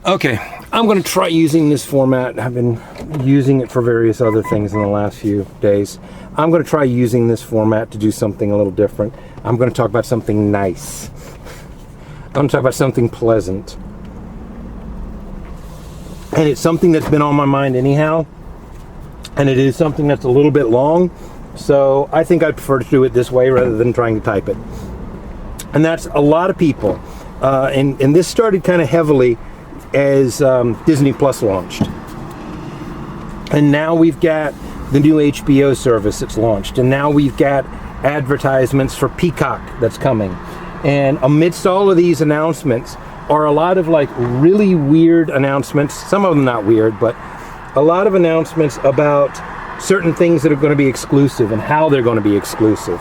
Okay, I'm going to try using this format. I've been using it for various other things in the last few days. I'm going to try using this format to do something a little different. I'm going to talk about something nice. I'm going to talk about something pleasant. And it's something that's been on my mind anyhow. And it is something that's a little bit long. So I think I'd prefer to do it this way rather than trying to type it. And that's a lot of people. And this started kind of heavily as Disney Plus launched. And now we've got the new HBO service that's launched. And now we've got advertisements for Peacock that's coming. And amidst all of these announcements are a lot of like really weird announcements. Some of them not weird, but a lot of announcements about certain things that are going to be exclusive and how they're going to be exclusive.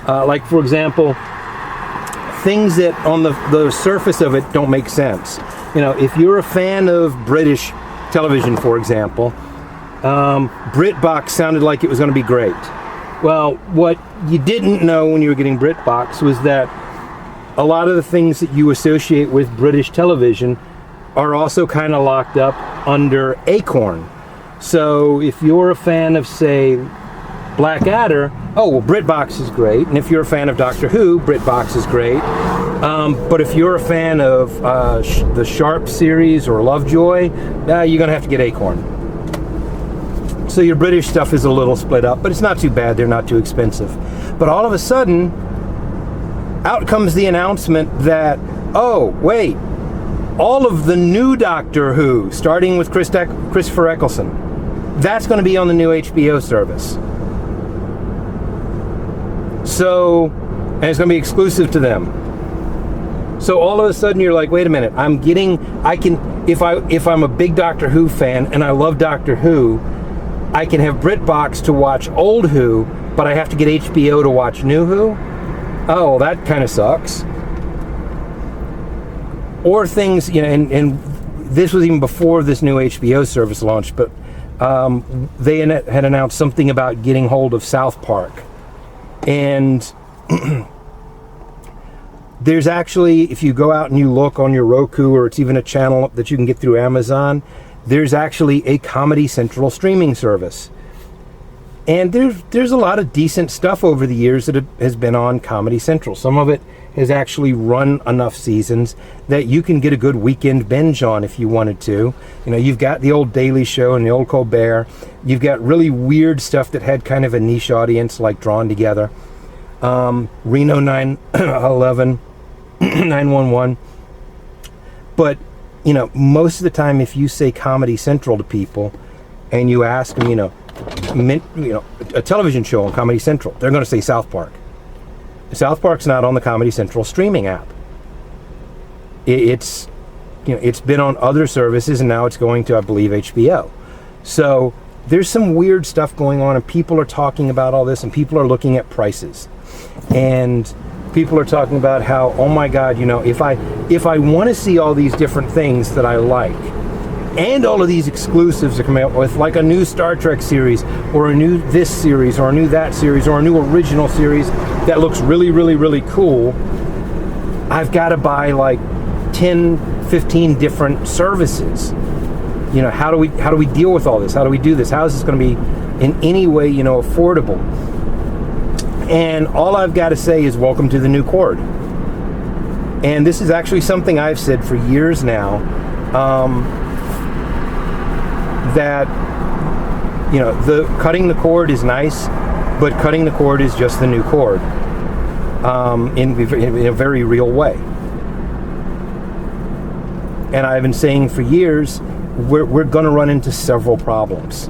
Like, for example, things that on the surface of it don't make sense. You know, if you're a fan of British television, for example, BritBox sounded like it was going to be great. Well, what you didn't know when you were getting BritBox was that a lot of the things that you associate with British television are also kind of locked up under Acorn. So if you're a fan of, say, Blackadder, oh, well, BritBox is great. And if you're a fan of Doctor Who, BritBox is great. But if you're a fan of the Sharp series or Lovejoy, you're going to have to get Acorn. So your British stuff is a little split up, but it's not too bad. They're not too expensive. But all of a sudden, out comes the announcement that, oh, wait, all of the new Doctor Who, starting with Christopher Eccleston, that's going to be on the new HBO service. So, and it's going to be exclusive to them. So all of a sudden you're like, wait a minute, if I'm a big Doctor Who fan and I love Doctor Who, I can have BritBox to watch old Who, but I have to get HBO to watch new Who? Oh, well, that kind of sucks. Or things, you know, and this was even before this new HBO service launched, but they had announced something about getting hold of South Park. And there's actually, if you go out and you look on your Roku, or it's even a channel that you can get through Amazon, there's actually a Comedy Central streaming service. And there's a lot of decent stuff over the years that has been on Comedy Central. Some of it has actually run enough seasons that you can get a good weekend binge on if you wanted to. You know, you've got the old Daily Show and the old Colbert. You've got really weird stuff that had kind of a niche audience, like Drawn Together. Reno 911, 911. But, you know, most of the time if you say Comedy Central to people and you ask them, you know, a television show on Comedy Central, they're going to say South Park. South Park's not on the Comedy Central streaming app. It's been on other services, and now it's going to, I believe, HBO. So there's some weird stuff going on, and people are talking about all this, and people are looking at prices, and people are talking about how, oh my God, you know, if I want to see all these different things that I like, and all of these exclusives are coming out with, like a new Star Trek series, or a new this series, or a new that series, or a new original series that looks really, really, really cool, I've got to buy like 10, 15 different services. You know, how do we deal with all this? How do we do this? How is this going to be in any way, you know, affordable? And all I've got to say is welcome to the new cord. And this is actually something I've said for years now. That, you know, the cutting the cord is nice, but cutting the cord is just the new cord, in a very real way. And I've been saying for years, we're going to run into several problems,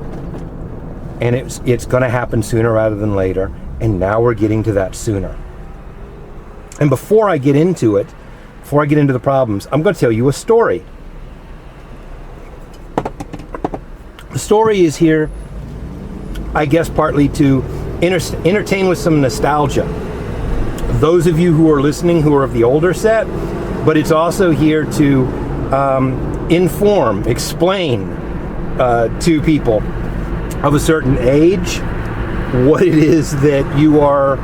and it's going to happen sooner rather than later. And now we're getting to that sooner. And before I get into the problems, I'm going to tell you a story. The story is here, I guess, partly to entertain with some nostalgia. Those of you who are listening who are of the older set, but it's also here to inform, explain to people of a certain age what it is that you are,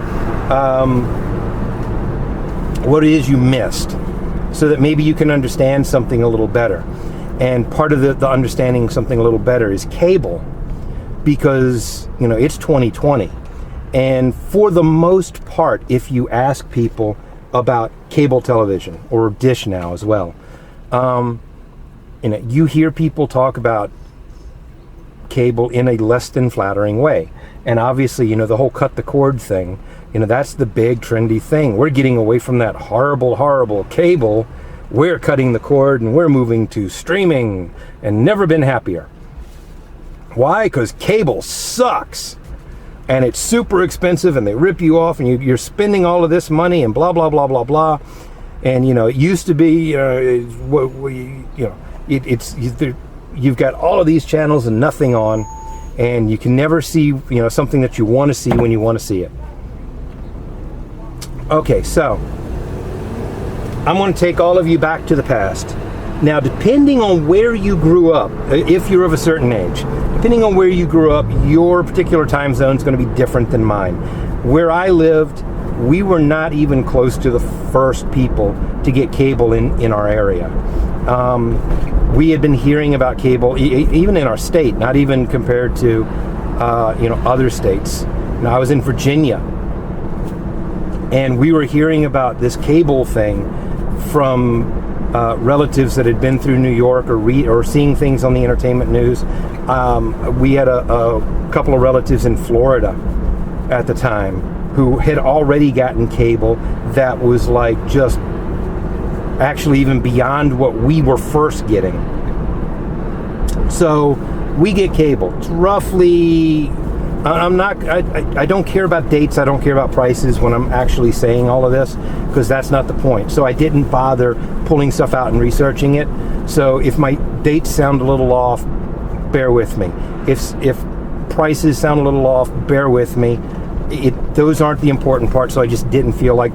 what it is you missed, so that maybe you can understand something a little better. And part of the understanding something a little better is cable, because, it's 2020. And for the most part, if you ask people about cable television, or dish now as well, you hear people talk about cable in a less than flattering way. And obviously, the whole cut the cord thing, that's the big trendy thing. We're getting away from that horrible cable. We're cutting the cord and we're moving to streaming, and never been happier. Why? Because cable sucks. And it's super expensive, and they rip you off, and you're spending all of this money, and blah, blah, blah, blah, blah. And, it used to be, you've got all of these channels and nothing on, and you can never see, something that you want to see when you want to see it. Okay, so I'm going to take all of you back to the past. Now, depending on where you grew up, if you're of a certain age, depending on where you grew up, your particular time zone is going to be different than mine. Where I lived, we were not even close to the first people to get cable in our area. We had been hearing about cable, even in our state, not even compared to, other states. Now, I was in Virginia, and we were hearing about this cable thing from relatives that had been through New York, or seeing things on the entertainment news. We had a couple of relatives in Florida at the time who had already gotten cable that was like just actually even beyond what we were first getting. So we get cable. It's roughly, I don't care about dates, I don't care about prices when I'm actually saying all of this, because that's not the point. So I didn't bother pulling stuff out and researching it. So if my dates sound a little off, bear with me. If prices sound a little off, bear with me. Those aren't the important parts, so I just didn't feel like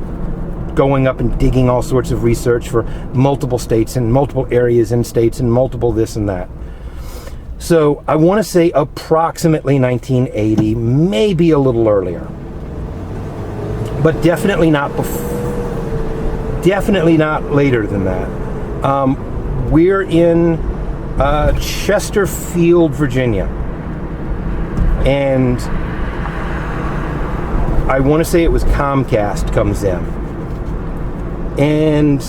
going up and digging all sorts of research for multiple states and multiple areas in states and multiple this and that. So I want to say approximately 1980, maybe a little earlier, but definitely not later than that. We're in Chesterfield, Virginia, and I want to say it was Comcast comes in, and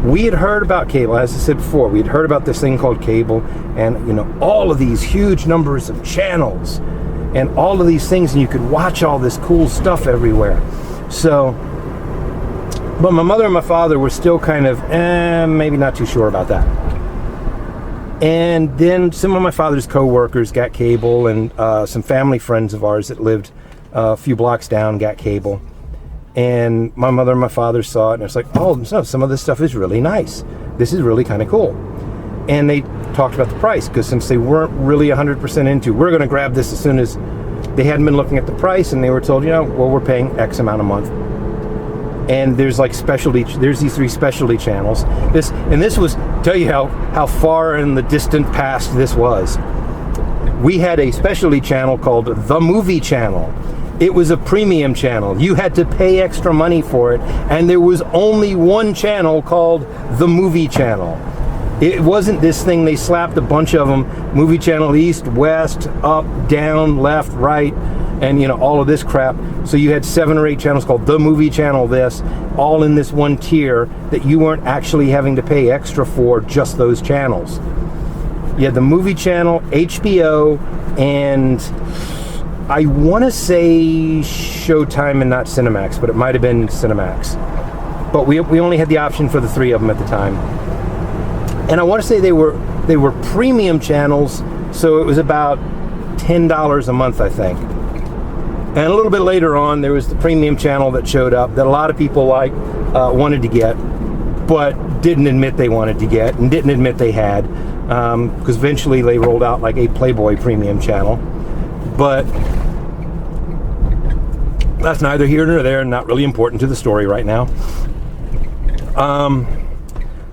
we had heard about cable. As I said before, we had heard about this thing called cable, and all of these huge numbers of channels and all of these things, and you could watch all this cool stuff everywhere. So, but my mother and my father were still kind of maybe not too sure about that. And then some of my father's co-workers got cable, and some family friends of ours that lived a few blocks down got cable. And my mother and my father saw it, and it's like, oh, so some of this stuff is really nice. This is really kind of cool. And they talked about the price, because since they weren't really 100% into, we're going to grab this as soon as, they hadn't been looking at the price, and they were told, well, we're paying X amount a month. And there's like there's these 3 specialty channels. This was, tell you how far in the distant past this was. We had a specialty channel called The Movie Channel. It was a premium channel. You had to pay extra money for it, and there was only one channel called The Movie Channel. It wasn't this thing they slapped a bunch of them, Movie Channel East, West, up, down, left, right, and all of this crap. So you had 7 or 8 channels called The Movie Channel this, all in this one tier that you weren't actually having to pay extra for just those channels. You had the Movie Channel, HBO, and I want to say Showtime and not Cinemax, but it might have been Cinemax. But we only had the option for the 3 of them at the time. And I want to say they were premium channels, so it was about $10 a month, I think. And a little bit later on, there was the premium channel that showed up that a lot of people wanted to get, but didn't admit they wanted to get, and didn't admit they had, because eventually they rolled out like a Playboy premium channel. But that's neither here nor there, and not really important to the story right now.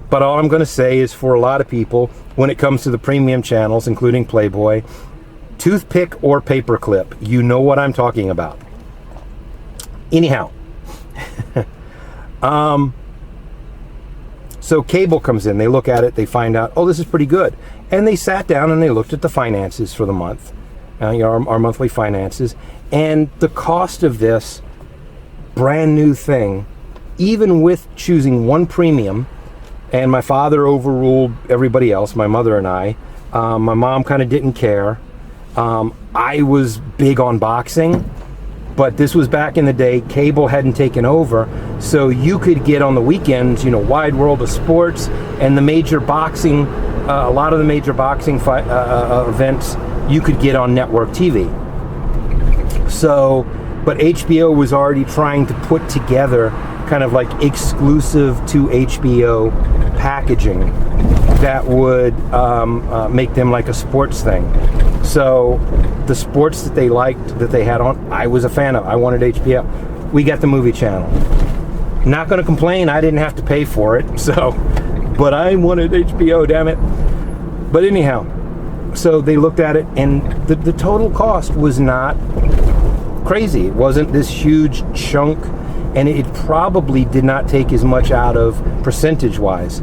But all I'm going to say is, for a lot of people, when it comes to the premium channels, including Playboy, toothpick or paperclip, you know what I'm talking about. So cable comes in, they look at it, they find out, oh, this is pretty good. And they sat down and they looked at the finances for the month, our monthly finances, and the cost of this brand new thing, even with choosing one premium, and my father overruled everybody else, my mother and I. My mom kind of didn't care. I was big on boxing, but this was back in the day, cable hadn't taken over, so you could get on the weekends, Wide World of Sports and the major boxing, a lot of the major boxing events you could get on network TV. So, but HBO was already trying to put together kind of like exclusive to HBO packaging that would make them like a sports thing. So the sports that they liked, that they had on, I was a fan of. I wanted HBO. We got the movie channel. Not going to complain, I didn't have to pay for it, but I wanted HBO, damn it. But anyhow, so they looked at it, and the total cost was not crazy. It wasn't this huge chunk, and it probably did not take as much out of, percentage-wise,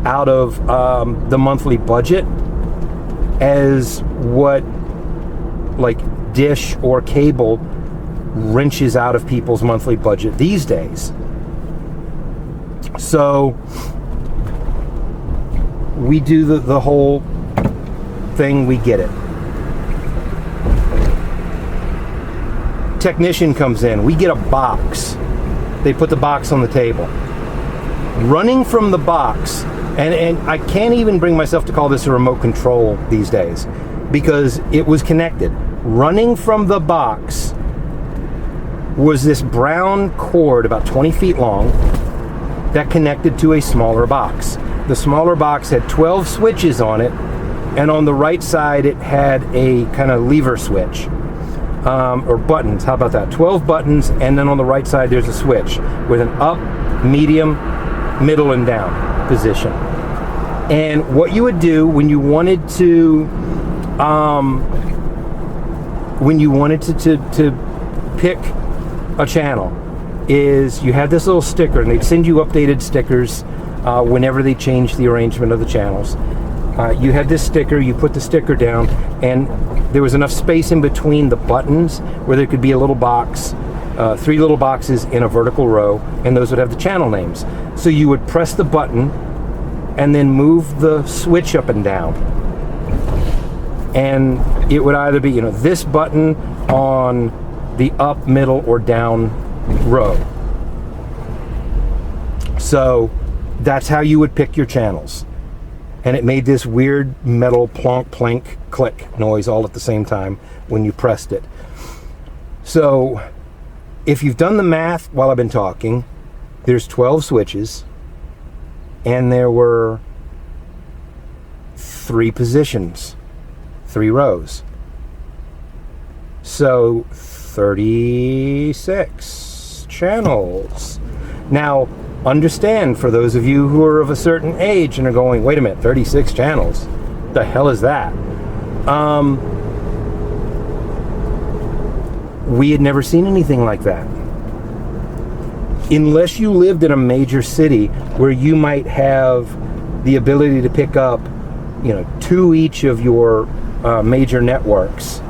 out of the monthly budget as what like Dish or cable wrenches out of people's monthly budget these days. So we do the whole thing, we get it. Technician comes in, we get a box. They put the box on the table. Running from the box, and I can't even bring myself to call this a remote control these days, because it was connected. Running from the box was this brown cord about 20 feet long that connected to a smaller box. The smaller box had 12 switches on it, and on the right side it had a kind of lever switch. Or buttons, how about that? 12 buttons, and then on the right side there's a switch with an up, medium, middle, and down position. And what you would do when you wanted to pick a channel is you had this little sticker, and they'd send you updated stickers whenever they changed the arrangement of the channels. You had this sticker, you put the sticker down, and there was enough space in between the buttons where there could be a little box, 3 little boxes in a vertical row, and those would have the channel names. So you would press the button and then move the switch up and down. And it would either be, this button on the up, middle, or down row. So that's how you would pick your channels. And it made this weird metal plonk, plank, click noise all at the same time when you pressed it. So if you've done the math while I've been talking, there's 12 switches, and there were 3 positions, 3 rows. So 36 channels. Now, understand, for those of you who are of a certain age and are going, wait a minute, 36 channels? The hell is that? We had never seen anything like that. Unless you lived in a major city where you might have the ability to pick up, 2 each of your major networks.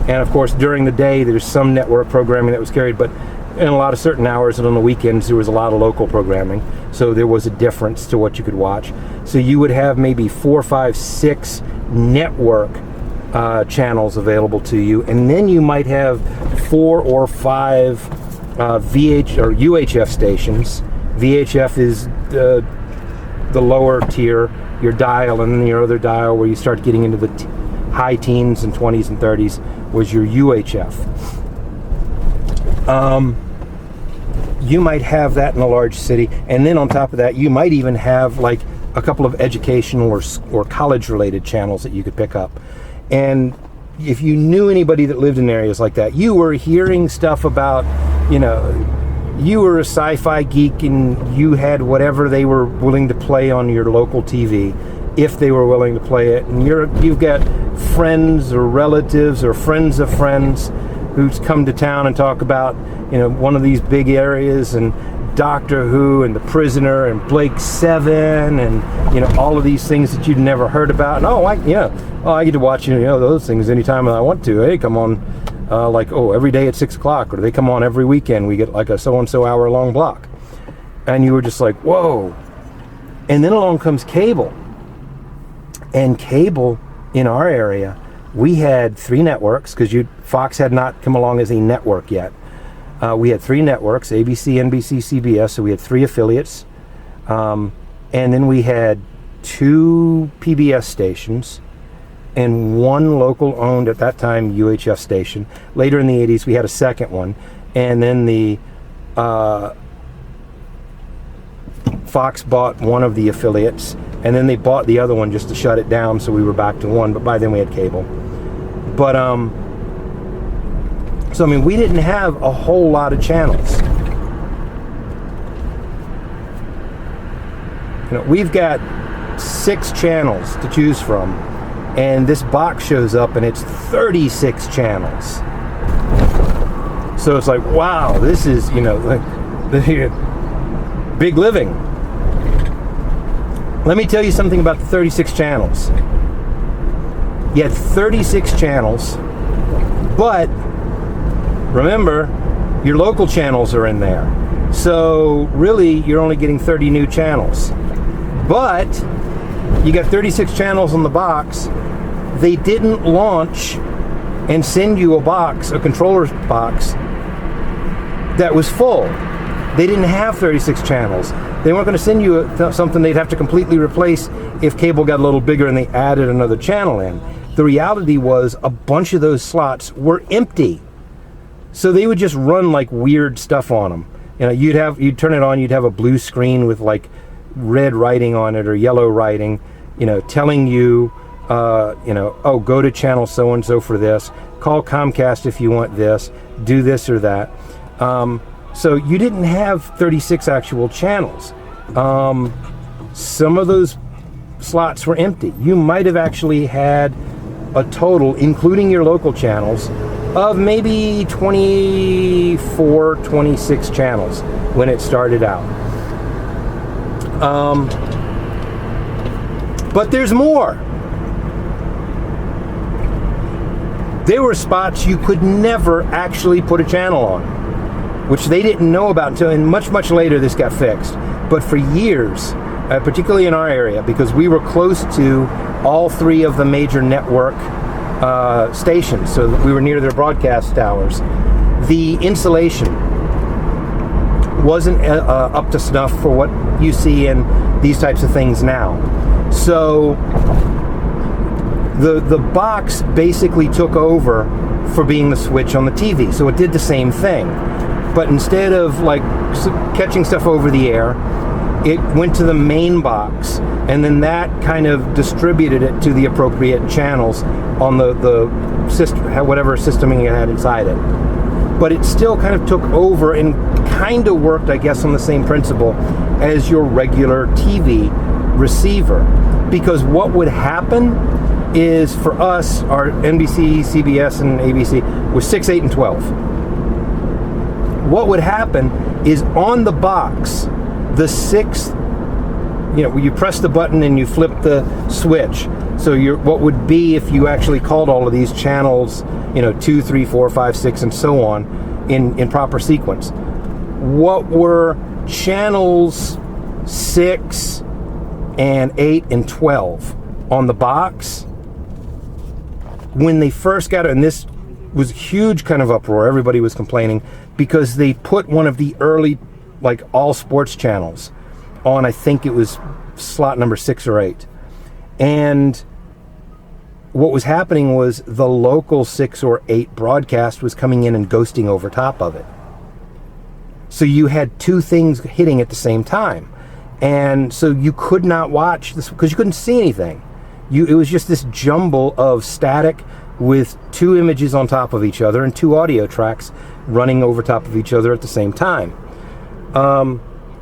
And of course, during the day, there's some network programming that was carried, but in a lot of certain hours and on the weekends, there was a lot of local programming. So there was a difference to what you could watch. So you would have maybe 4, 5, 6 network channels available to you. And then you might have 4 or 5 VH or UHF stations. VHF is the lower tier, your dial, and then your other dial where you start getting into the high teens and 20s and 30s was your UHF. You might have that in a large city, and then on top of that, you might even have like a couple of educational or college-related channels that you could pick up. And if you knew anybody that lived in areas like that, you were hearing stuff about, you were a sci-fi geek and you had whatever they were willing to play on your local TV, if they were willing to play it. And you've got friends or relatives or friends of friends who's come to town and talk about, one of these big areas and Doctor Who and The Prisoner and Blake 7 and, you know, all of these things that you'd never heard about. And I get to watch, you know, those things anytime I want to. Hey, come on, every day at 6 o'clock, or they come on every weekend. We get like a so-and-so hour long block. And you were just like, whoa. And then along comes cable. And cable in our area, we had 3 networks, because Fox had not come along as a network yet. We had 3 networks, ABC, NBC, CBS, so we had 3 affiliates. And then we had 2 PBS stations and 1 local owned, at that time, UHF station. Later in the 80s, we had a second one. And then the Fox bought one of the affiliates, and then they bought the other one just to shut it down, so we were back to 1, but by then we had cable. But, so, I mean, we didn't have a whole lot of channels. You know, we've got 6 channels to choose from, and this box shows up and it's 36 channels. So it's like, wow, this is, you know, like big living. Let me tell you something about the 36 channels. You had 36 channels, but remember, your local channels are in there. So really, you're only getting 30 new channels. But you got 36 channels on the box. They didn't launch and send you a controller's box that was full. They didn't have 36 channels. They weren't going to send you something they'd have to completely replace if cable got a little bigger and they added another channel in. The reality was a bunch of those slots were empty. So they would just run like weird stuff on them. You know, you'd turn it on, you'd have a blue screen with like red writing on it or yellow writing, you know, telling you, oh, go to channel so-and-so for this, call Comcast if you want this, do this or that. So you didn't have 36 actual channels. Some of those slots were empty. You might have actually had a total, including your local channels, of maybe 24, 26 channels when it started out. But there's more. There were spots you could never actually put a channel on, which they didn't know about until much, much later this got fixed. But for years, particularly in our area, because we were close to all 3 of the major network stations, so we were near their broadcast towers, the insulation wasn't up to snuff for what you see in these types of things now. So the box basically took over for being the switch on the TV. So it did the same thing, but instead of like catching stuff over the air, it went to the main box, and then that kind of distributed it to the appropriate channels on the system, whatever systeming it had inside it. But it still kind of took over and kind of worked, I guess, on the same principle as your regular TV receiver. Because what would happen is, for us, our NBC, CBS, and ABC was 6, 8, and 12. What would happen is on the box, the 6th, you press the button and you flip the switch. So what would be, if you actually called all of these channels, 2, 3, 4, 5, 6, and so on in proper sequence, what were channels 6 and 8 and 12 on the box? When they first got it, and this was huge kind of uproar, everybody was complaining, because they put one of the early, like, all sports channels on, I think it was slot number 6 or 8. And what was happening was the local 6 or 8 broadcast was coming in and ghosting over top of it. So you had 2 things hitting at the same time. And so you could not watch this because you couldn't see anything. It was just this jumble of static with 2 images on top of each other and 2 audio tracks running over top of each other at the same time.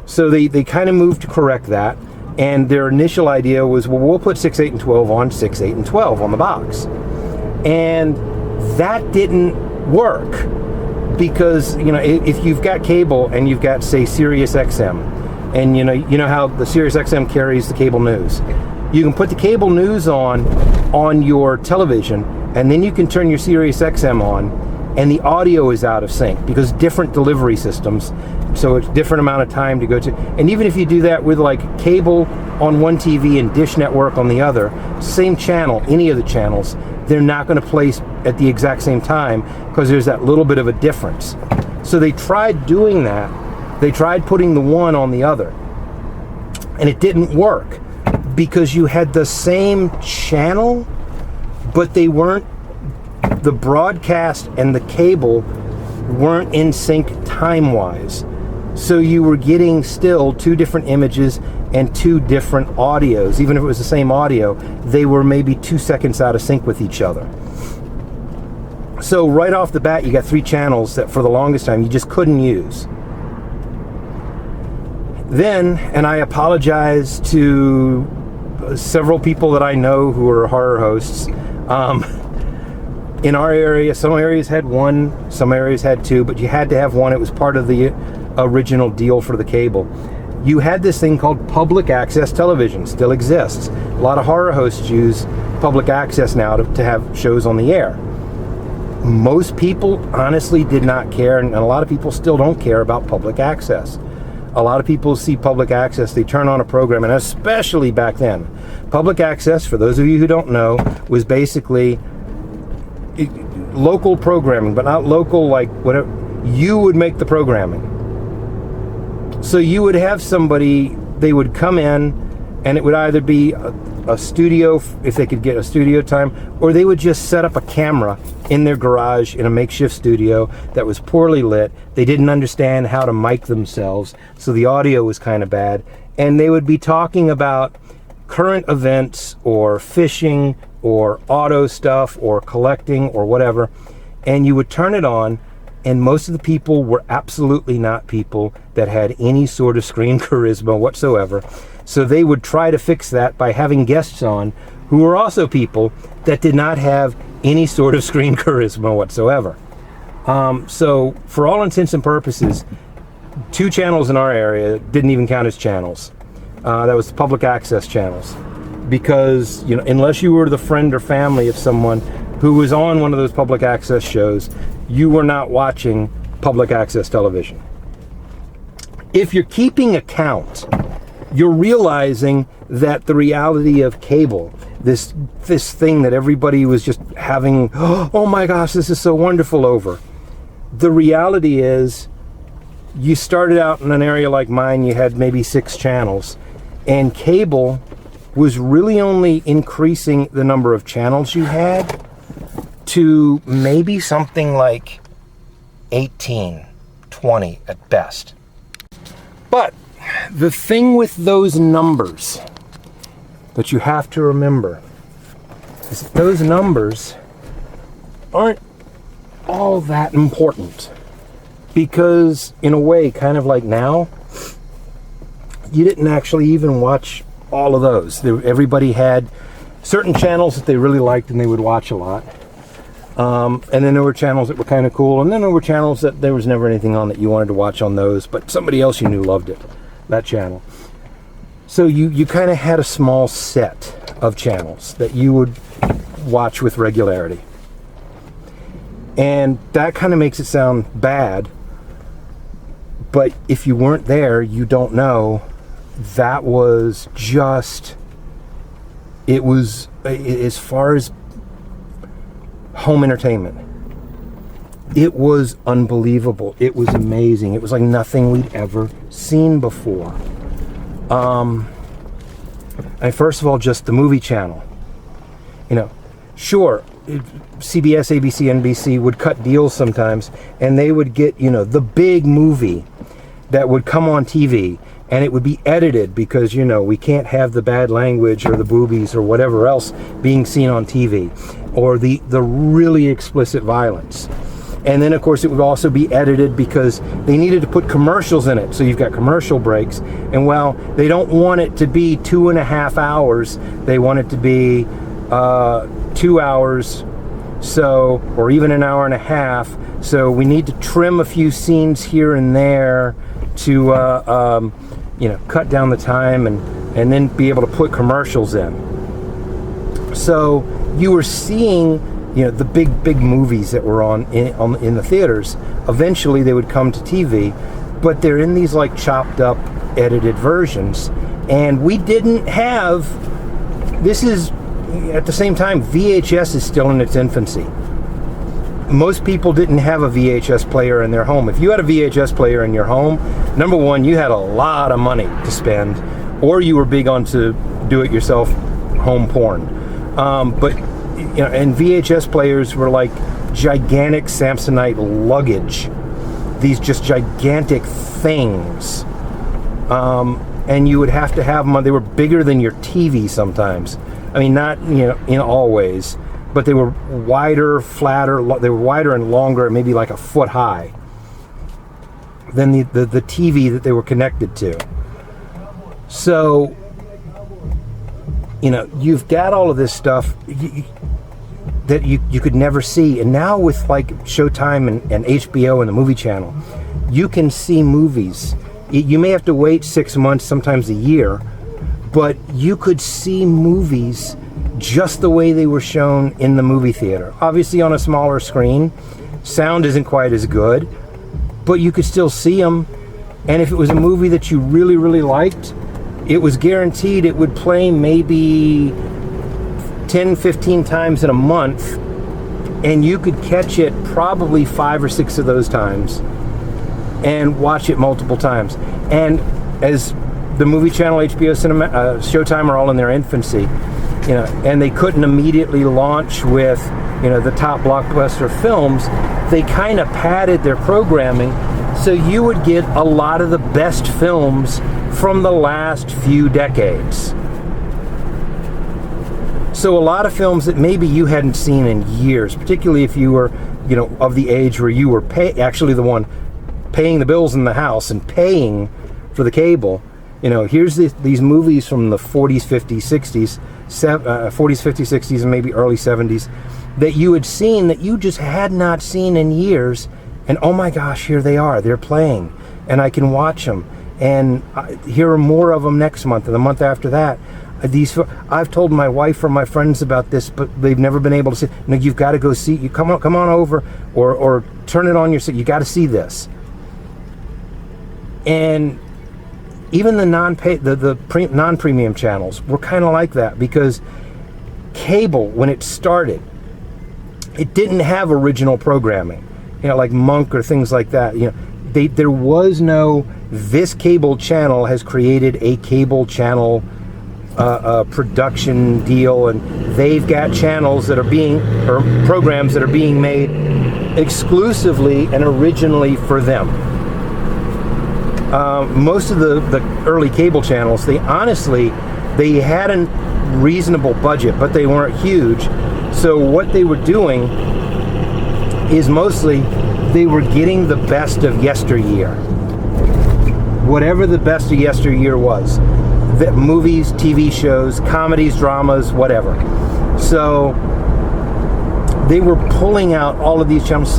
So they kind of moved to correct that. And their initial idea was, well, we'll put 6, 8, and 12 on 6, 8, and 12 on the box. And that didn't work, because if you've got cable and you've got, say, Sirius XM, and you know how the Sirius XM carries the cable news, you can put the cable news on your television, and then you can turn your Sirius XM on, and the audio is out of sync because different delivery systems, so it's different amount of time to go to. And even if you do that with like cable on one TV and Dish Network on the other, same channel, any of the channels, they're not going to play at the exact same time because there's that little bit of a difference. So they tried doing that. They tried putting the one on the other, and it didn't work because you had the same channel, but they weren't, the broadcast and the cable weren't in sync time-wise. So you were getting still two different images and two different audios. Even if it was the same audio, they were maybe 2 seconds out of sync with each other. So right off the bat, you got three channels that for the longest time you just couldn't use. Then, and I apologize to several people that I know who are horror hosts, in our area, some areas had one, some areas had two, but you had to have one. It was part of the original deal for the cable. You had this thing called public access television, still exists. A lot of horror hosts use public access now to have shows on the air. Most people honestly did not care, and a lot of people still don't care about public access. A lot of people see public access, they turn on a program, and especially back then, public access, for those of you who don't know, was basically local programming, but not local like whatever. You would make the programming. So you would have somebody, they would come in, and it would either be a studio, if they could get a studio time, or they would just set up a camera in their garage in a makeshift studio that was poorly lit. They didn't understand how to mic themselves, so the audio was kind of bad, and they would be talking about current events or fishing or auto stuff or collecting or whatever, and you would turn it on, and most of the people were absolutely not people that had any sort of screen charisma whatsoever. So they would try to fix that by having guests on who were also people that did not have any sort of screen charisma whatsoever. So for all intents and purposes, two channels in our area didn't even count as channels. That was the public access channels, because unless you were the friend or family of someone who was on one of those public access shows, you were not watching public access television. If you're keeping account, you're realizing that the reality of cable, this thing that everybody was just having, oh my gosh, this is so wonderful over. The reality is, you started out in an area like mine, you had maybe 6 channels, and cable was really only increasing the number of channels you had to maybe something like 18, 20 at best. But the thing with those numbers that you have to remember is that those numbers aren't all that important, because in a way, kind of like now, you didn't actually even watch all of those. Everybody had certain channels that they really liked and they would watch a lot. And then there were channels that were kind of cool, and then there were channels that there was never anything on that you wanted to watch on those, but somebody else you knew loved it, that channel. So you kind of had a small set of channels that you would watch with regularity. And that kind of makes it sound bad, but if you weren't there, you don't know. That was just, it was, as far as home entertainment, it was unbelievable. It was amazing. It was like nothing we'd ever seen before. And first of all, just the movie channel. Sure, CBS, ABC, NBC would cut deals sometimes, and they would get, the big movie that would come on TV, and it would be edited because, we can't have the bad language or the boobies or whatever else being seen on TV, or the really explicit violence. And then, of course, it would also be edited because they needed to put commercials in it. So you've got commercial breaks, and well, they don't want it to be 2.5 hours. They want it to be 2 hours So, or even an hour and a half. So we need to trim a few scenes here and there to, cut down the time and then be able to put commercials in. So you were seeing, the big movies that were in the theaters. Eventually they would come to TV, but they're in these like chopped up, edited versions. And we didn't have, this is, at the same time, VHS is still in its infancy. Most people didn't have a VHS player in their home. If you had a VHS player in your home, number one, you had a lot of money to spend, or you were big on to do-it-yourself home porn. And VHS players were like gigantic Samsonite luggage. These just gigantic things. And you would have to have them. They were bigger than your TV sometimes. I mean, not in always, but they were wider, flatter. They were wider and longer, maybe like a foot high, than the TV that they were connected to. So, you've got all of this stuff that you could never see. And now with like Showtime and HBO and the movie channel, you can see movies. You may have to wait 6 months, sometimes a year, but you could see movies just the way they were shown in the movie theater. Obviously on a smaller screen, sound isn't quite as good, but you could still see them. And if it was a movie that you really, really liked, it was guaranteed it would play maybe 10, 15 times in a month, and you could catch it probably 5 or 6 of those times and watch it multiple times. And as the movie channel, HBO, Cinema, Showtime are all in their infancy, and they couldn't immediately launch with, the top blockbuster films, they kind of padded their programming so you would get a lot of the best films from the last few decades. So a lot of films that maybe you hadn't seen in years, particularly if you were, of the age where you were actually the one paying the bills in the house and paying for the cable. Here's these movies from the 40s, 50s, 60s, 40s, 50s, 60s, and maybe early 70s that you had seen that you just had not seen in years. And oh my gosh, here they are. They're playing. And I can watch them. And here are more of them next month and the month after that. I've told my wife or my friends about this, but they've never been able to see. No, you've got to go see. You come on over, or turn it on your. You got to see this. And even the non-premium channels were kind of like that, because cable, when it started, it didn't have original programming, like Monk or things like that. There was no, this cable channel has created a cable channel production deal, and they've got channels that are or programs that are being made exclusively and originally for them. Most of the early cable channels, they had a reasonable budget, but they weren't huge. So what they were doing is mostly they were getting the best of yesteryear. Whatever the best of yesteryear was. The movies, TV shows, comedies, dramas, whatever. So they were pulling out all of these channels,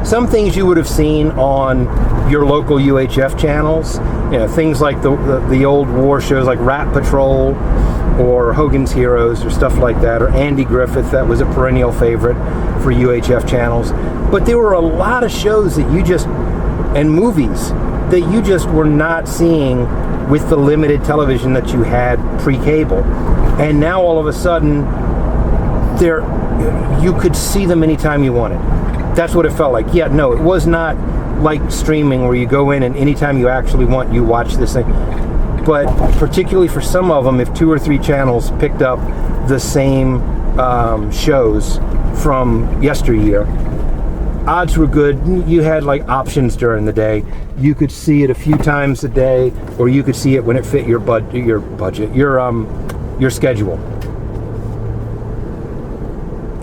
some things you would have seen on your local UHF channels, things like the old war shows like Rat Patrol or Hogan's Heroes or stuff like that, or Andy Griffith, that was a perennial favorite for UHF channels. But there were a lot of shows and movies that you just were not seeing with the limited television that you had pre-cable. And now all of a sudden, you could see them anytime you wanted. That's what it felt like. Yeah, no, it was not like streaming where you go in and anytime you actually want, you watch this thing. But particularly for some of them, if 2 or 3 channels picked up the same shows from yesteryear, odds were good. You had like options during the day. You could see it a few times a day, or you could see it when it fit your budget, your schedule.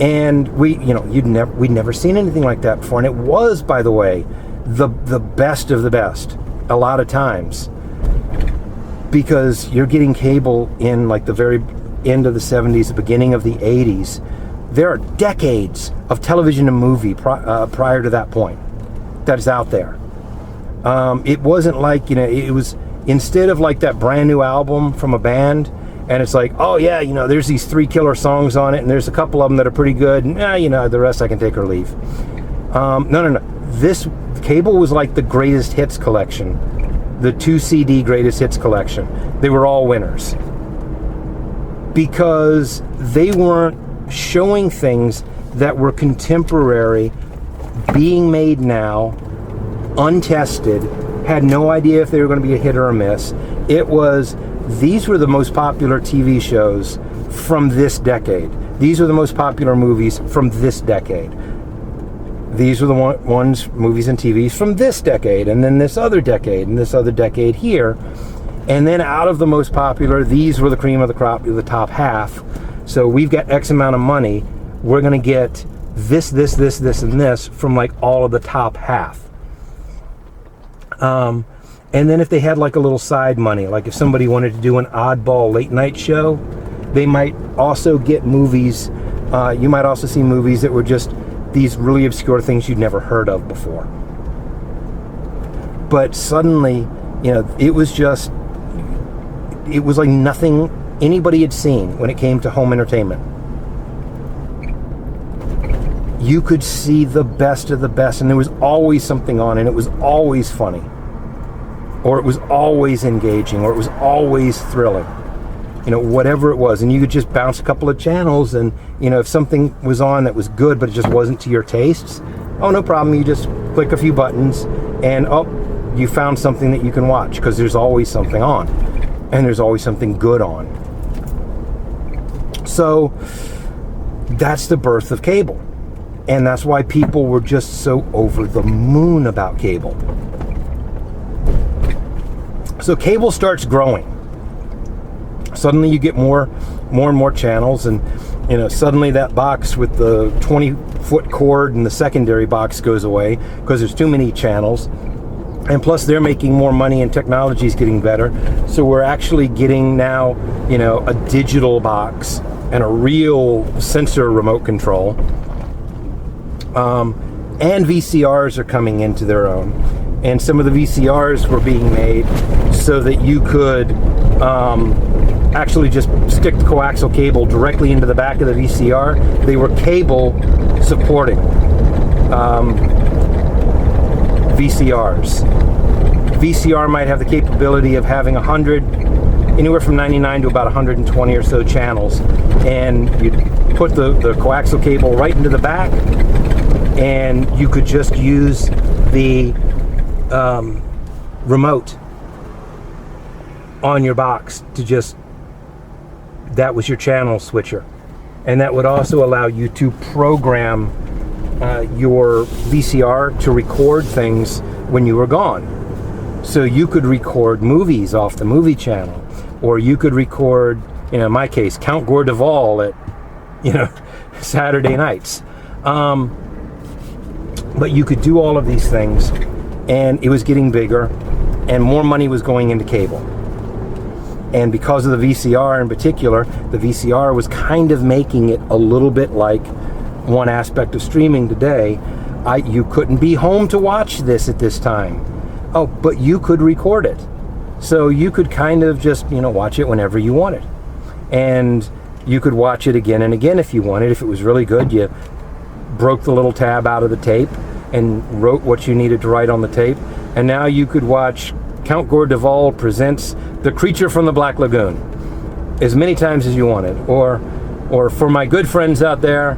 And we'd never seen anything like that before. And it was, by the way, the best of the best a lot of times, because you're getting cable in like the very end of the 70s, the beginning of the 80s, There are decades of television and movie prior to that point that is out there. It wasn't like, it was, instead of like that brand new album from a band, and it's like, oh yeah, there's these 3 killer songs on it, and there's a couple of them that are pretty good, and the rest I can take or leave. No. This cable was like the greatest hits collection, the 2 CD greatest hits collection. They were all winners because they weren't showing things that were contemporary, being made now, untested, had no idea if they were going to be a hit or a miss. These were the most popular TV shows from this decade. These are the most popular movies from this decade. These are the movies and TVs from this decade, and then this other decade, and this other decade here. And then out of the most popular, these were the cream of the crop, the top half. So we've got X amount of money. We're going to get this, and this from like all of the top half. And then if they had like a little side money, like if somebody wanted to do an oddball late night show, they might also get movies. You might also see movies that were just these really obscure things you'd never heard of before. But suddenly, it was like nothing anybody had seen when it came to home entertainment. You could see the best of the best, and there was always something on, and it was always funny, or it was always engaging, or it was always thrilling, whatever it was. And you could just bounce a couple of channels, and if something was on that was good but it just wasn't to your tastes, oh, no problem, you just click a few buttons and you found something that you can watch, because there's always something on, and there's always something good on. So that's the birth of cable. And that's why people were just so over the moon about cable. So cable starts growing. Suddenly you get more and more channels, and suddenly that box with the 20-foot cord and the secondary box goes away because there's too many channels. And plus they're making more money and technology is getting better. So we're actually getting now, a digital box and a real sensor remote control. And VCRs are coming into their own. And some of the VCRs were being made so that you could actually just stick the coaxial cable directly into the back of the VCR. They were cable supporting VCRs. VCR might have the capability of having anywhere from 99 to about 120 or so channels. And you'd put the coaxial cable right into the back, and you could just use the remote on your box to that was your channel switcher. And that would also allow you to program your VCR to record things when you were gone. So you could record movies off the movie channel, or you could record, in my case, Count Gore Duvall at, Saturday nights. But you could do all of these things, and it was getting bigger, and more money was going into cable. And because of the VCR in particular, the VCR was kind of making it a little bit like one aspect of streaming today. You couldn't be home to watch this at this time. Oh, but you could record it. So you could kind of just, watch it whenever you wanted. And you could watch it again and again if you wanted. If it was really good, you broke the little tab out of the tape and wrote what you needed to write on the tape. And now you could watch Count Gore Duvall presents The Creature from the Black Lagoon as many times as you wanted. Or for my good friends out there,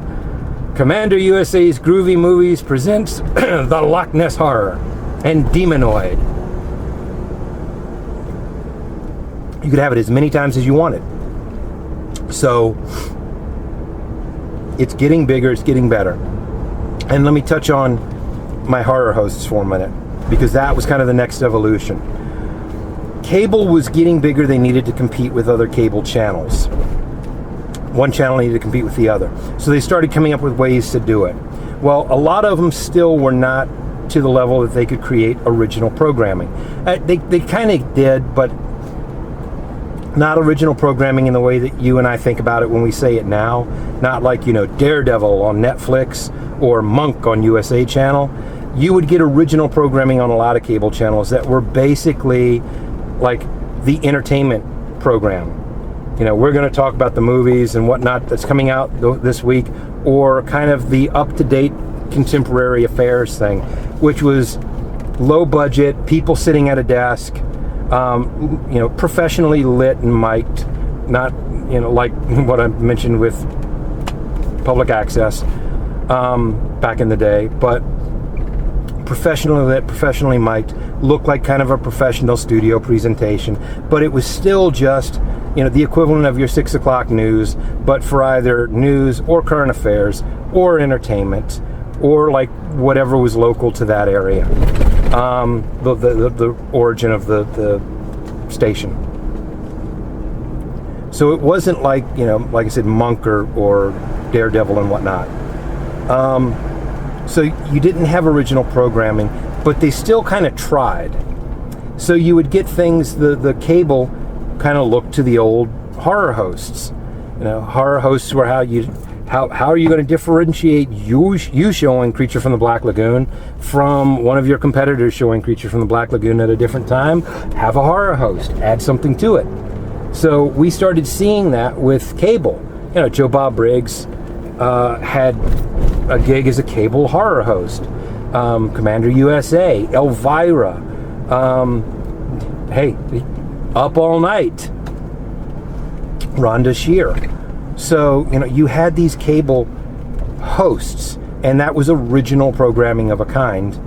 Commander USA's Groovy Movies presents The Loch Ness Horror and Demonoid. You could have it as many times as you wanted. So it's getting bigger, it's getting better. And let me touch on my horror hosts for a minute, because that was kind of the next evolution. Cable was getting bigger. They needed to compete with other cable channels. One channel needed to compete with the other. So they started coming up with ways to do it. Well, a lot of them still were not to the level that they could create original programming. They kind of did, but Not original programming in the way that you and I think about it when we say it now. Not like, Daredevil on Netflix or Monk on USA Channel. You would get original programming on a lot of cable channels that were basically like the entertainment program. We're going to talk about the movies and whatnot that's coming out this week, or kind of the up-to-date contemporary affairs thing, which was low budget, people sitting at a desk, professionally lit and mic'd, not, like what I mentioned with public access back in the day, but professionally lit, professionally mic'd, looked like kind of a professional studio presentation, but it was still just, the equivalent of your 6 o'clock news, but for either news or current affairs or entertainment or like whatever was local to that area. The origin of the station. So it wasn't like, like I said, Monk or Daredevil and whatnot. So you didn't have original programming, but they still kind of tried. So you would get things, the cable kind of looked to the old horror hosts. Horror hosts were how are you going to differentiate you showing Creature from the Black Lagoon from one of your competitors showing Creature from the Black Lagoon at a different time? Have a horror host, add something to it. So we started seeing that with cable. Joe Bob Briggs had a gig as a cable horror host. Commander USA, Elvira, Up All Night, Rhonda Shear. So, you had these cable hosts, and that was original programming of a kind,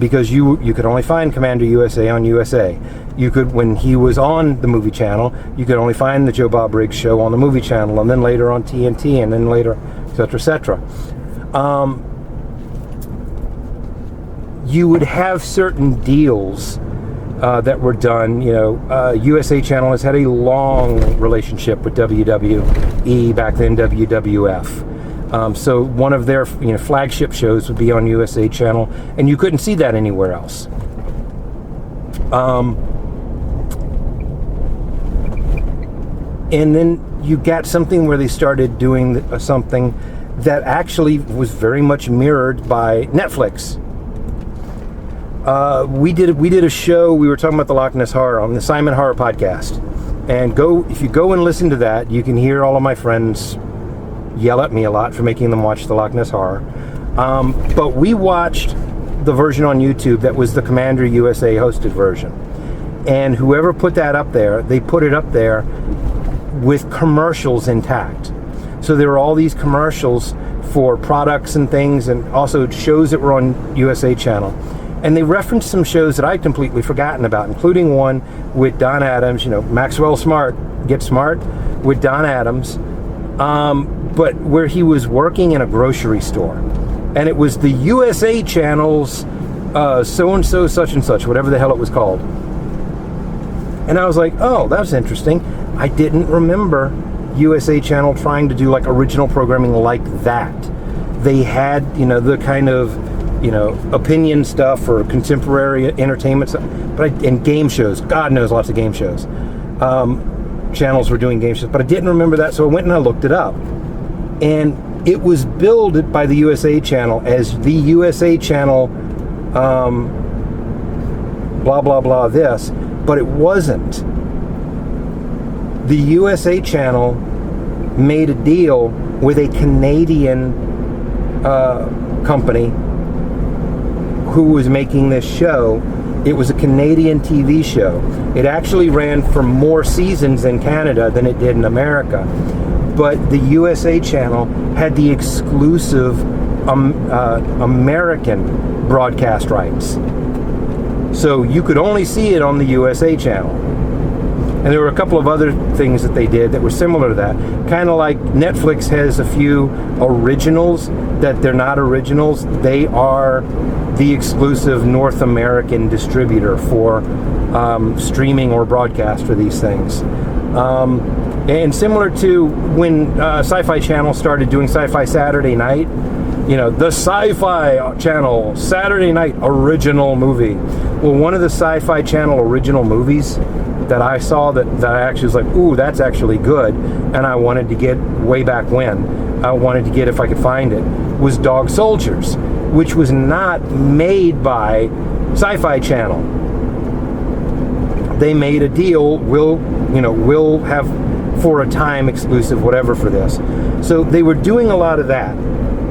because you could only find Commander USA on USA. You could, when he was on the movie channel, you could only find the Joe Bob Briggs show on the movie channel, and then later on TNT, and then later, etc., etc. You would have certain deals that were done. USA Channel has had a long relationship with WWE, back then WWF. So one of their flagship shows would be on USA Channel, and you couldn't see that anywhere else. And then you got something where they started doing something that actually was very much mirrored by Netflix. We did a show. We were talking about the Loch Ness Horror on the Simon Horror Podcast, and if you go and listen to that, you can hear all of my friends yell at me a lot for making them watch the Loch Ness Horror. But we watched the version on YouTube that was the Commander USA hosted version, and whoever put that up there, they put it up there with commercials intact. So there were all these commercials for products and things, and also shows that were on USA Channel. And they referenced some shows that I'd completely forgotten about, including one with Don Adams, Maxwell Smart, Get Smart, with Don Adams, but where he was working in a grocery store. And it was the USA Channel's so-and-so, such and such, whatever the hell it was called. And I was like, oh, that's interesting. I didn't remember USA Channel trying to do like original programming like that. They had, the kind of, opinion stuff or contemporary entertainment stuff, and game shows. God knows, lots of game shows. Channels were doing game shows, but I didn't remember that, so I went and I looked it up. And it was billed by the USA Channel as the USA Channel, blah, blah, blah, this, but it wasn't. The USA Channel made a deal with a Canadian company who was making this show. It was a Canadian TV show. It actually ran for more seasons in Canada than it did in America. But the USA Channel had the exclusive American broadcast rights. So you could only see it on the USA Channel. And there were a couple of other things that they did that were similar to that. Kind of like Netflix has a few originals that they're not originals. They are the exclusive North American distributor for streaming or broadcast for these things. And similar to when Sci-Fi Channel started doing Sci-Fi Saturday Night, the Sci-Fi Channel Saturday Night original movie. Well, one of the Sci-Fi Channel original movies that I saw that I actually was like, ooh, that's actually good, and I wanted to get way back when. I wanted to get, if I could find it, was Dog Soldiers, which was not made by Sci-Fi Channel. They made a deal, we'll have for a time exclusive whatever for this. So they were doing a lot of that.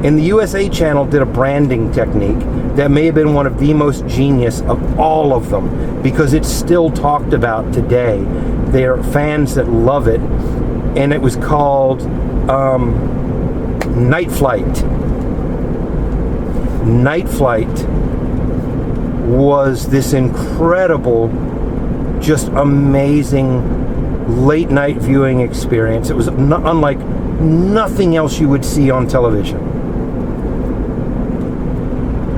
And the USA Channel did a branding technique that may have been one of the most genius of all of them, because it's still talked about today. There are fans that love it, and it was called Night Flight. Night Flight was this incredible, just amazing late night viewing experience. It was unlike nothing else you would see on television.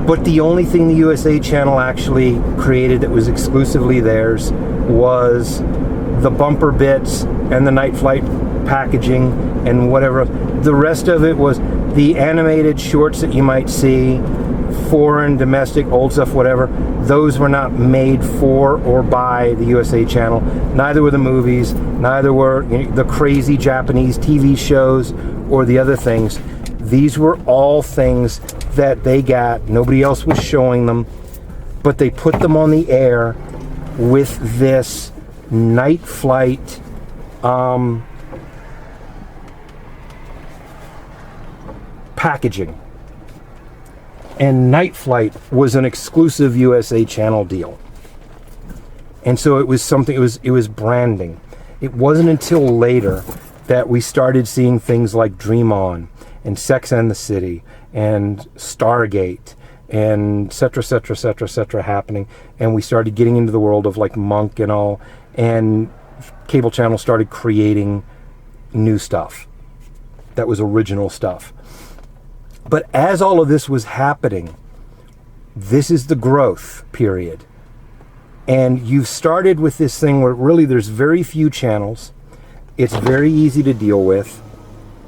But the only thing the USA Channel actually created that was exclusively theirs was the bumper bits and the Night Flight packaging and whatever. The rest of it was the animated shorts that you might see, foreign, domestic, old stuff, whatever. Those were not made for or by the USA Channel. Neither were the movies, neither were the crazy Japanese TV shows or the other things. These were all things that they got. Nobody else was showing them, but they put them on the air with this Night Flight packaging. And Night Flight was an exclusive USA Channel deal. And so it was something, it was branding. It wasn't until later that we started seeing things like Dream On and Sex and the City and Stargate and et cetera happening. And we started getting into the world of like Monk and all, and cable channels started creating new stuff that was original stuff. But as all of this was happening, this is the growth period. And you've started with this thing where really there's very few channels. It's very easy to deal with.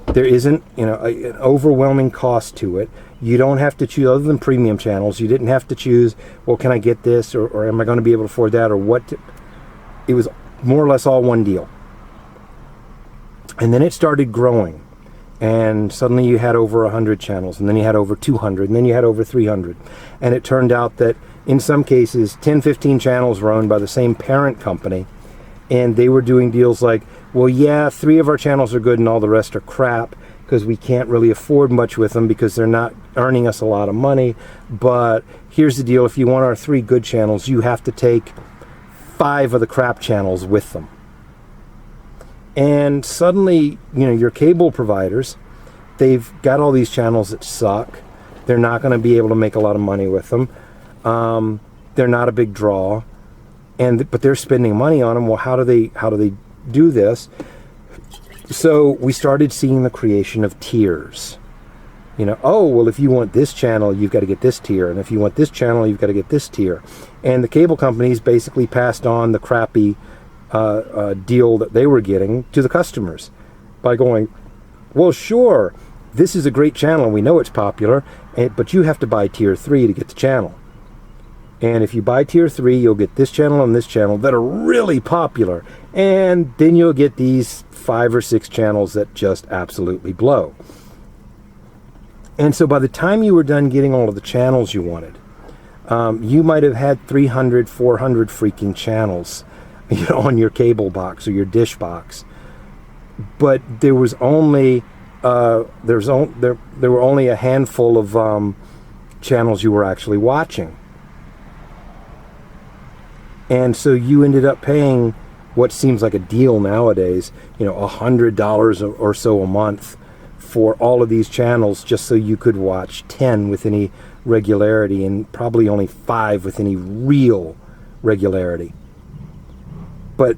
There isn't, an overwhelming cost to it. You don't have to choose, other than premium channels, you didn't have to choose, well, can I get this, or am I going to be able to afford that, or what? It was more or less all one deal. And then it started growing. And suddenly you had over 100 channels, and then you had over 200, and then you had over 300. And it turned out that in some cases, 10, 15 channels were owned by the same parent company, and they were doing deals like, well, yeah, 3 of our channels are good and all the rest are crap because we can't really afford much with them because they're not earning us a lot of money. But here's the deal, if you want our 3 good channels, you have to take 5 of the crap channels with them. And suddenly, your cable providers, they've got all these channels that suck. They're not going to be able to make a lot of money with them. They're not a big draw, but they're spending money on them. Well, how do they do this? So we started seeing the creation of tiers. Well, if you want this channel, you've got to get this tier, and if you want this channel, you've got to get this tier. And the cable companies basically passed on the crappy deal that they were getting to the customers by going, well, sure, this is a great channel, we know it's popular, but you have to buy tier 3 to get the channel. And if you buy tier 3, you'll get this channel and this channel that are really popular, and then you'll get these 5 or 6 channels that just absolutely blow. And so by the time you were done getting all of the channels you wanted, you might have had 300, 400 freaking channels on your cable box or your dish box, but there was only there were only a handful of channels you were actually watching, and so you ended up paying what seems like a deal nowadays, $100 or so a month for all of these channels, just so you could watch 10 with any regularity and probably only 5 with any real regularity. But,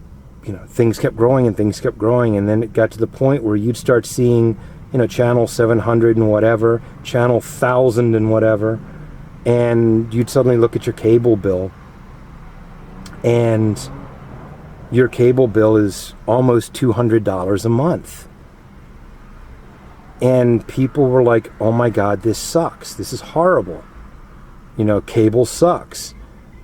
things kept growing and things kept growing, and then it got to the point where you'd start seeing, channel 700 and whatever, channel 1000 and whatever, and you'd suddenly look at your cable bill, and your cable bill is almost $200 a month. And people were like, oh my God, this sucks. This is horrible. Cable sucks.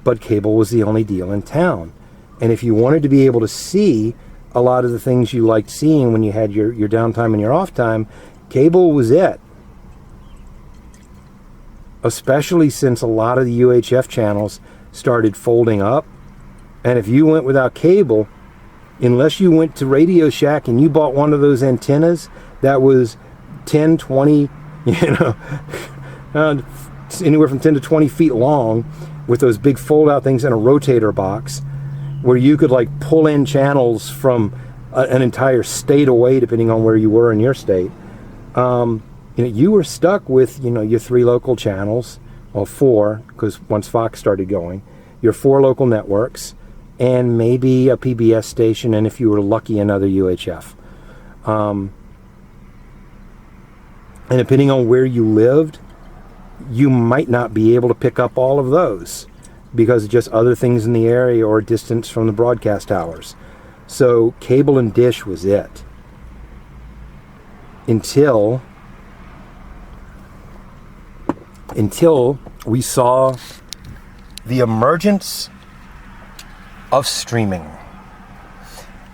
But cable was the only deal in town. And if you wanted to be able to see a lot of the things you liked seeing when you had your downtime and your off time, cable was it. Especially since a lot of the UHF channels started folding up. And if you went without cable, unless you went to Radio Shack and you bought one of those antennas that was 10, 20, anywhere from 10 to 20 feet long, with those big fold-out things in a rotator box, where you could like pull in channels from an entire state away, depending on where you were in your state. You were stuck with your 3 local channels, or 4, because once Fox started going, your 4 local networks, and maybe a PBS station, and if you were lucky, another UHF. And depending on where you lived, you might not be able to pick up all of those because of just other things in the area or distance from the broadcast towers. So cable and dish was it. Until we saw the emergence of streaming.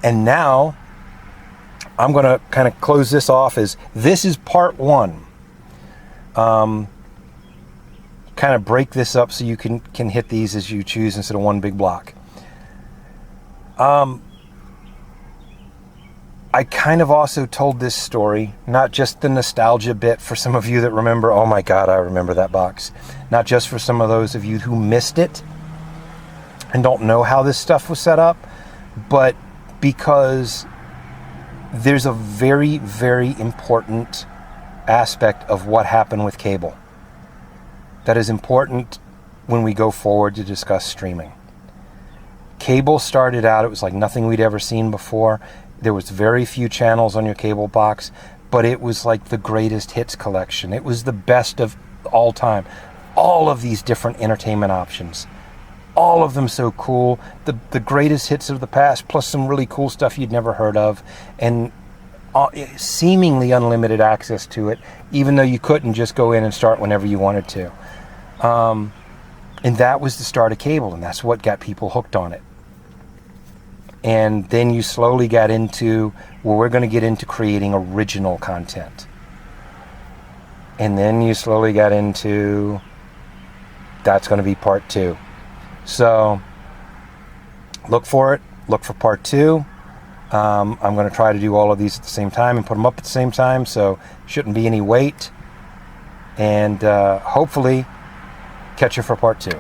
And now I'm going to kind of close this off as this is part 1. Kind of break this up so you can hit these as you choose instead of one big block. I kind of also told this story, not just the nostalgia bit for some of you that remember, oh my God, I remember that box. Not just for some of those of you who missed it and don't know how this stuff was set up, but because there's a very, very important aspect of what happened with cable that is important when we go forward to discuss streaming. Cable started out, it was like nothing we'd ever seen before. There was very few channels on your cable box, but it was like the greatest hits collection. It was the best of all time. All of these different entertainment options. All of them so cool. The greatest hits of the past, plus some really cool stuff you'd never heard of. And seemingly unlimited access to it, even though you couldn't just go in and start whenever you wanted to. And that was the start of cable, and that's what got people hooked on it. And then you slowly got into, well, we're going to get into creating original content. And then you slowly got into, that's going to be part 2. So look for it. Look for part 2. I'm going to try to do all of these at the same time and put them up at the same time, so shouldn't be any wait. And hopefully catch you for part 2.